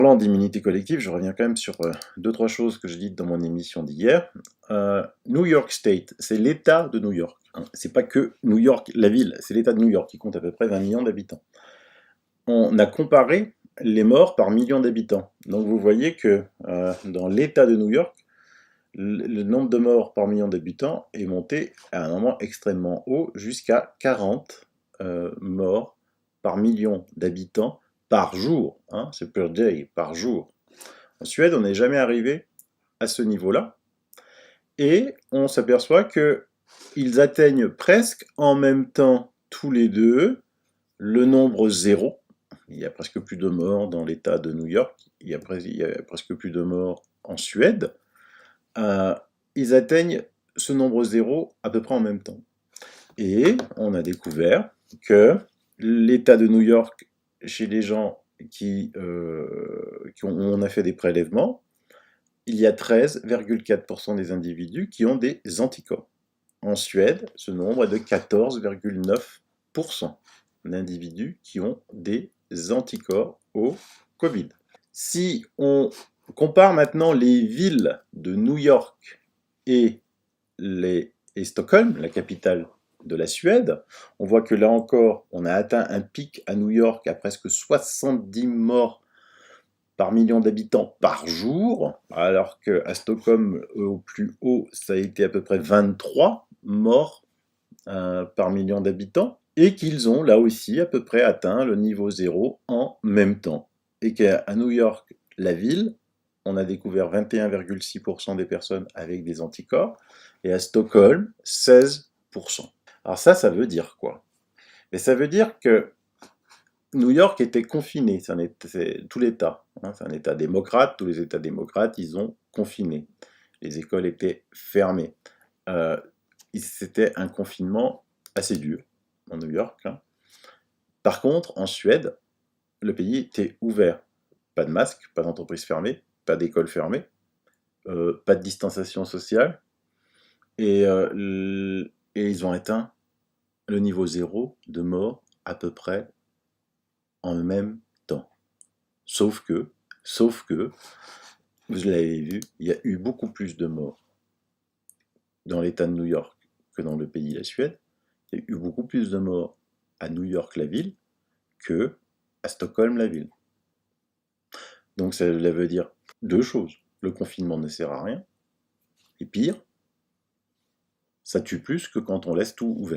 Parlant d'immunité collective, je reviens quand même sur 2-3 choses que j'ai dites dans mon émission d'hier. New York State, c'est l'État de New York, hein. C'est pas que New York, la ville, c'est l'État de New York qui compte à peu près 20 millions d'habitants. On a comparé les morts par million d'habitants. Donc vous voyez que dans l'État de New York, le nombre de morts par million d'habitants est monté à un moment extrêmement haut, jusqu'à 40 morts par million d'habitants par jour, hein, c'est per day, par jour. En Suède, on n'est jamais arrivé à ce niveau-là, et on s'aperçoit qu'ils atteignent presque en même temps, tous les deux, le nombre zéro. Il y a presque plus de morts dans l'État de New York, il y a presque plus de morts en Suède. Ils atteignent ce nombre zéro à peu près en même temps. Et on a découvert que l'État de New York, chez les gens on a fait des prélèvements, il y a 13,4% des individus qui ont des anticorps. En Suède, ce nombre est de 14,9% d'individus qui ont des anticorps au Covid. Si on compare maintenant les villes de New York et Stockholm, la capitale de la Suède, on voit que là encore, on a atteint un pic à New York à presque 70 morts par million d'habitants par jour, alors qu'à Stockholm, au plus haut, ça a été à peu près 23 morts par million d'habitants, et qu'ils ont là aussi à peu près atteint le niveau zéro en même temps. Et qu'à New York, la ville, on a découvert 21,6% des personnes avec des anticorps, et à Stockholm, 16%. Alors ça veut dire quoi? Mais ça veut dire que New York était confiné, c'est tout l'État, hein, c'est un État démocrate, tous les États démocrates, ils ont confiné. Les écoles étaient fermées. C'était un confinement assez dur, en New York, hein. Par contre, en Suède, le pays était ouvert. Pas de masque, pas d'entreprise fermée, pas d'école fermée, pas de distanciation sociale, et ils ont atteint le niveau zéro de mort à peu près en même temps. Sauf que, vous l'avez vu, il y a eu beaucoup plus de morts dans l'État de New York que dans le pays, la Suède. Il y a eu beaucoup plus de morts à New York, la ville, que à Stockholm, la ville. Donc ça veut dire deux choses. Le confinement ne sert à rien, et pire, ça tue plus que quand on laisse tout ouvert.